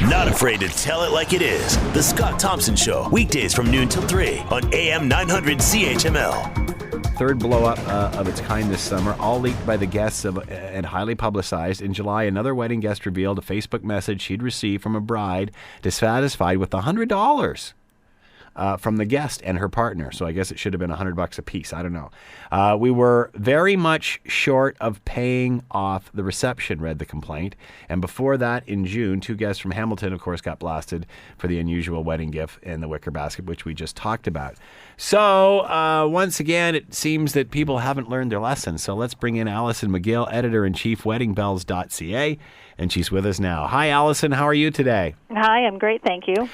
Not afraid to tell it like it is. The Scott Thompson Show, weekdays from noon till 3 on AM900 CHML. Third blow-up of its kind this summer, all leaked by the guests and highly publicized. In July, another wedding guest revealed a Facebook message she'd received from a bride dissatisfied with $100 from the guest and her partner. So I guess it should have been $100 a piece. I don't know. We were very much short of paying off the reception, read the complaint. And before that, in June, two guests from Hamilton, of course, got blasted for the unusual wedding gift in the wicker basket, which we just talked about. So once again, it seems that people haven't learned their lesson. So let's bring in Alison McGill, editor-in-chief, weddingbells.ca. And she's with us now. Hi, Alison. How are you today? Hi, I'm great. Thank you.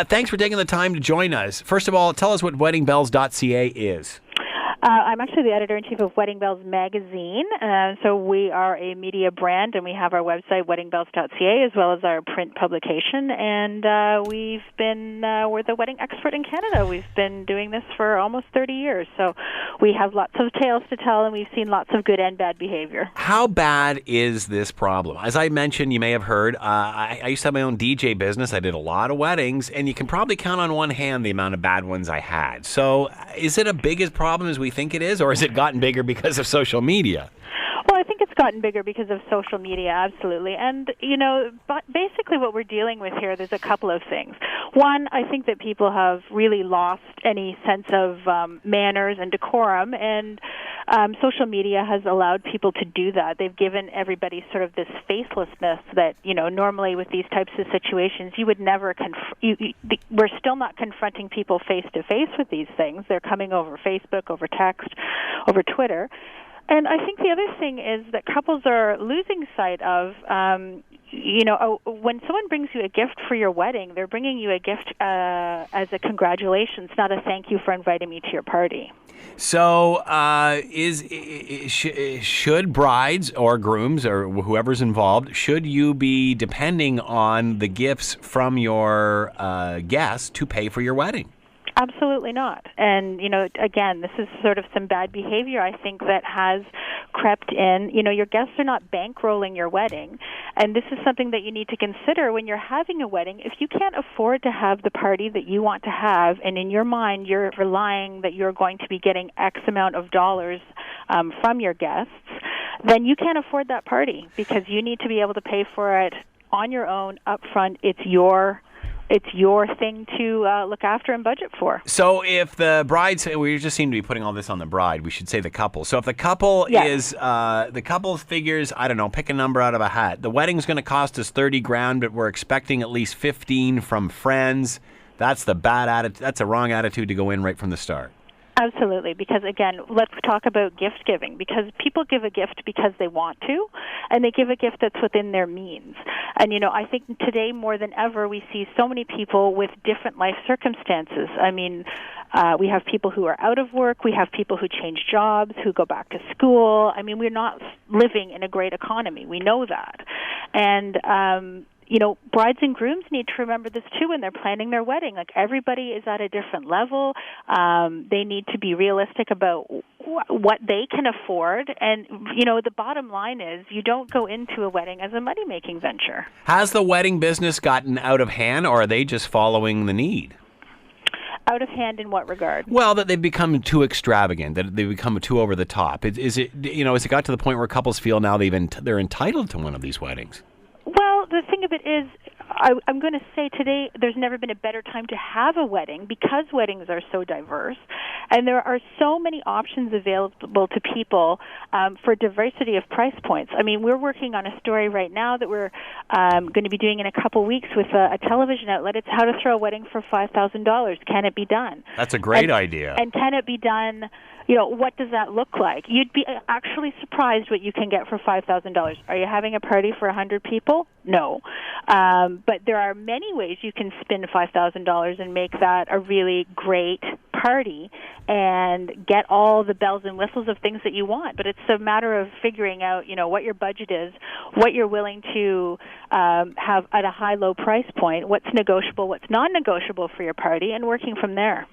Thanks for taking the time to join us. First of all, tell us what weddingbells.ca is. I'm actually the editor-in-chief of Wedding Bells magazine. So we are a media brand, and we have our website, weddingbells.ca, as well as our print publication. And we're the wedding expert in Canada. We've been doing this for almost 30 years. So we have lots of tales to tell, and we've seen lots of good and bad behavior. How bad is this problem? As I mentioned, you may have heard, I used to have my own DJ business. I did a lot of weddings, and you can probably count on one hand the amount of bad ones I had. So is it a big as problem as we think it is, or has it gotten bigger because of social media? Well, I think it's gotten bigger because of social media, absolutely. And, but basically what we're dealing with here, there's a couple of things. One, I think that people have really lost any sense of manners and decorum, and social media has allowed people to do that. They've given everybody sort of this facelessness that, normally with these types of situations, you would never we're still not confronting people face-to-face with these things. They're coming over Facebook, over text, over Twitter. And I think the other thing is that couples are losing sight of, when someone brings you a gift for your wedding, they're bringing you a gift as a congratulations, not a thank you for inviting me to your party. So should brides or grooms or whoever's involved, should you be depending on the gifts from your guests to pay for your wedding? Absolutely not. And, again, this is sort of some bad behavior, I think, that has crept in. Your guests are not bankrolling your wedding. And this is something that you need to consider when you're having a wedding. If you can't afford to have the party that you want to have, and in your mind you're relying that you're going to be getting X amount of dollars from your guests, then you can't afford that party because you need to be able to pay for it on your own up front. It's your thing to look after and budget for. So if the bride, we just seem to be putting all this on the bride, we should say the couple. So if the couple is, the couple figures, I don't know, pick a number out of a hat. The wedding's going to cost us $30,000, but we're expecting at least 15 from friends. That's the bad attitude. That's a wrong attitude to go in right from the start. Absolutely, because again, let's talk about gift giving, because people give a gift because they want to, and they give a gift that's within their means. And, I think today more than ever we see so many people with different life circumstances. I mean, we have people who are out of work, we have people who change jobs, who go back to school. I mean, we're not living in a great economy. We know that. And, brides and grooms need to remember this, too, when they're planning their wedding. Like, everybody is at a different level. They need to be realistic about what they can afford. And, the bottom line is you don't go into a wedding as a money-making venture. Has the wedding business gotten out of hand, or are they just following the need? Out of hand in what regard? Well, that they've become too extravagant, that they've become too over the top. Has it got to the point where couples feel now they're entitled to one of these weddings? Well, the thing of it is, I'm going to say today there's never been a better time to have a wedding because weddings are so diverse, and there are so many options available to people for diversity of price points. I mean, we're working on a story right now that we're going to be doing in a couple weeks with a television outlet. It's how to throw a wedding for $5,000. Can it be done? That's a great idea. And can it be done? What does that look like? You'd be actually surprised what you can get for $5,000. Are you having a party for 100 people? No. But there are many ways you can spend $5,000 and make that a really great party and get all the bells and whistles of things that you want. But it's a matter of figuring out, what your budget is, what you're willing to have at a high-low price point, what's negotiable, what's non-negotiable for your party, and working from there.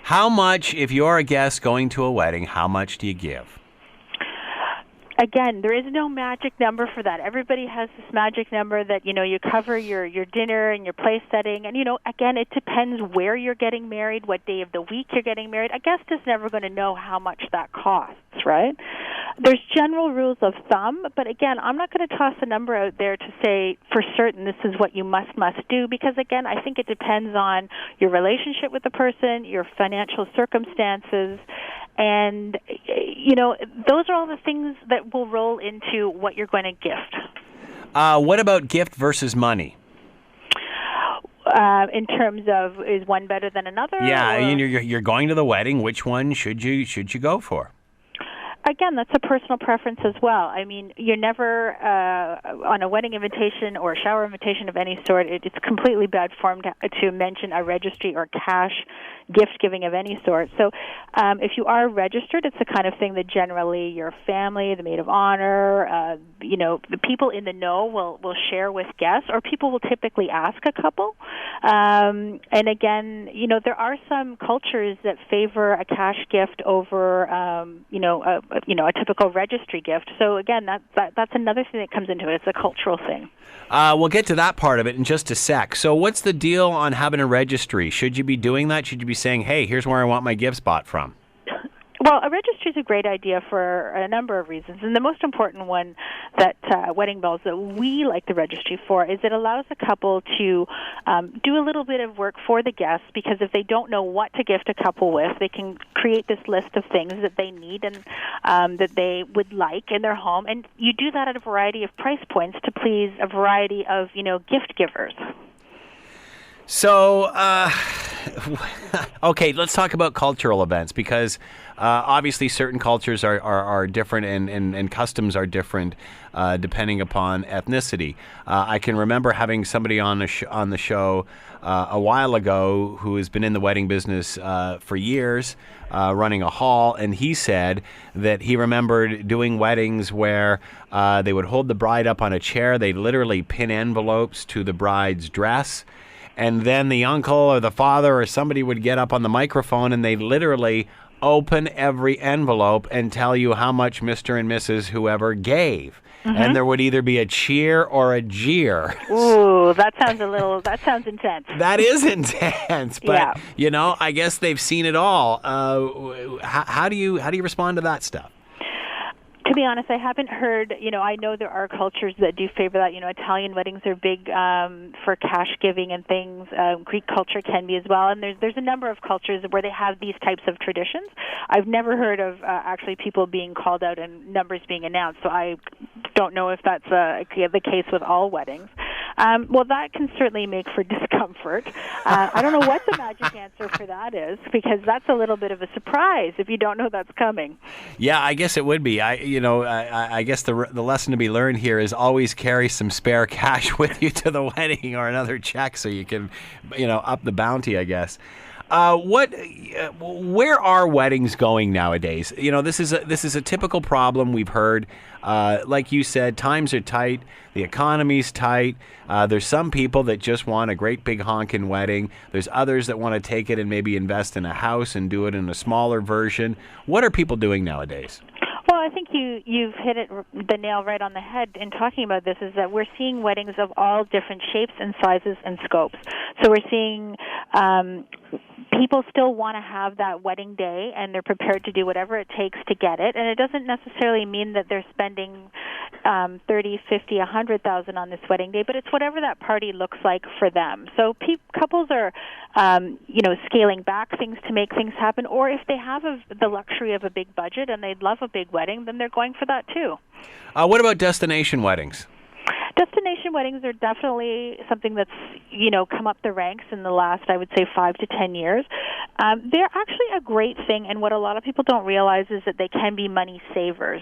How much, if you're a guest going to a wedding, how much do you give? Again, there is no magic number for that. Everybody has this magic number that, you cover your dinner and your place setting. And, again, it depends where you're getting married, what day of the week you're getting married. A guest is never going to know how much that costs, right? There's general rules of thumb, but again, I'm not going to toss a number out there to say for certain this is what you must do, because again, I think it depends on your relationship with the person, your financial circumstances, and those are all the things that will roll into what you're going to gift. What about gift versus money? In terms of, is one better than another? Yeah, or? you're going to the wedding. Which one should you go for? Again, that's a personal preference as well. I mean, you're never on a wedding invitation or a shower invitation of any sort. It's completely bad form to mention a registry or cash gift giving of any sort. So if you are registered, it's the kind of thing that generally your family, the maid of honor, the people in the know will share with guests, or people will typically ask a couple. And again, there are some cultures that favor a cash gift over, a typical registry gift. So again, that's another thing that comes into it. It's a cultural thing. We'll get to that part of it in just a sec. So what's the deal on having a registry? Should you be doing that? Should you be saying, hey, here's where I want my gifts bought from? Well, a registry is a great idea for a number of reasons, and the most important one that Wedding Bells that we like the registry for is it allows a couple to do a little bit of work for the guests, because if they don't know what to gift a couple with, they can create this list of things that they need and that they would like in their home, and you do that at a variety of price points to please a variety of gift givers. So, okay, let's talk about cultural events, because obviously certain cultures are different and customs are different depending upon ethnicity. I can remember having somebody on the show a while ago who has been in the wedding business for years, running a hall, and he said that he remembered doing weddings where they would hold the bride up on a chair, they'd literally pin envelopes to the bride's dress, and then the uncle or the father or somebody would get up on the microphone and they'd literally open every envelope and tell you how much Mr. and Mrs. whoever gave. Mm-hmm. And there would either be a cheer or a jeer. Ooh, that sounds intense. That is intense. But, yeah. I guess they've seen it all. How do you respond to that stuff? To be honest, I haven't heard, I know there are cultures that do favor that. Italian weddings are big for cash giving and things. Greek culture can be as well. And there's a number of cultures where they have these types of traditions. I've never heard of actually people being called out and numbers being announced, so I don't know if that's the case with all weddings. Well, that can certainly make for discomfort. I don't know what the magic answer for that is, because that's a little bit of a surprise if you don't know that's coming. Yeah, I guess it would be. I guess the lesson to be learned here is always carry some spare cash with you to the wedding, or another check, so you can, up the bounty, I guess. Where are weddings going nowadays? This is a typical problem we've heard. Like you said, times are tight. The economy's tight. There's some people that just want a great big honkin' wedding. There's others that want to take it and maybe invest in a house and do it in a smaller version. What are people doing nowadays? Well, I think you've hit the nail right on the head in talking about this, is that we're seeing weddings of all different shapes and sizes and scopes. So we're seeing people still want to have that wedding day, and they're prepared to do whatever it takes to get it. And it doesn't necessarily mean that they're spending $30,000, $50,000, $100,000 on this wedding day, but it's whatever that party looks like for them. So couples are, scaling back things to make things happen, or if they have the luxury of a big budget and they'd love a big wedding, then they're going for that too. What about destination weddings? Destination weddings are definitely something that's, come up the ranks in the last, I would say, 5 to 10 years. They're actually a great thing, and what a lot of people don't realize is that they can be money savers.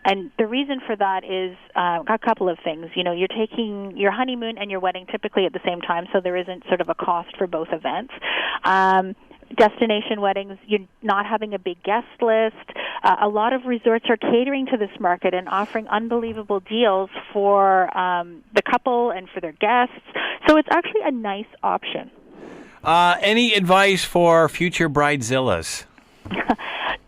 And the reason for that is a couple of things. You're taking your honeymoon and your wedding typically at the same time, so there isn't sort of a cost for both events. Destination weddings, you're not having a big guest list. A lot of resorts are catering to this market and offering unbelievable deals for the couple and for their guests. So it's actually a nice option. Any advice for future bridezillas?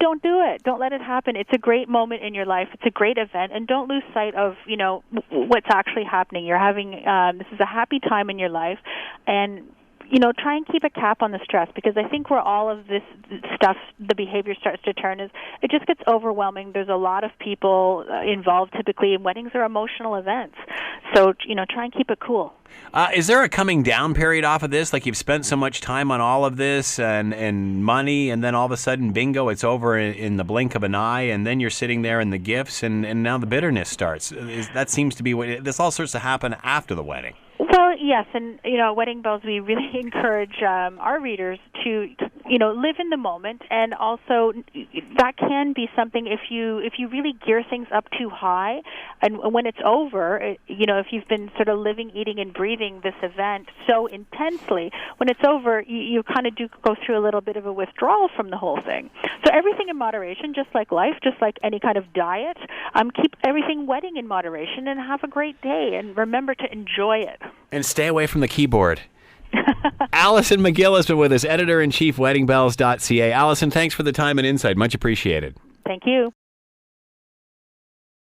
don't do it. Don't let it happen. It's a great moment in your life. It's a great event, and don't lose sight of, what's actually happening. You're having this is a happy time in your life, and try and keep a cap on the stress, because I think where all of this stuff, the behavior starts to turn is it just gets overwhelming. There's a lot of people involved typically, and weddings are emotional events. So, try and keep it cool. Is there a coming down period off of this? Like you've spent so much time on all of this and money, and then all of a sudden, bingo, it's over in the blink of an eye, and then you're sitting there in the gifts, and now the bitterness starts. That seems to be what this all starts to happen after the wedding. Well, yes, and at Wedding Bells, we really encourage our readers to, live in the moment, and also that can be something if you really gear things up too high, and when it's over, if you've been sort of living, eating, and breathing this event so intensely, when it's over, you kind of do go through a little bit of a withdrawal from the whole thing. So everything in moderation, just like life, just like any kind of diet. Keep everything wedding in moderation, and have a great day, and remember to enjoy it. And stay away from the keyboard. Allison McGill has been with us, editor-in-chief, weddingbells.ca. Allison, thanks for the time and insight. Much appreciated. Thank you.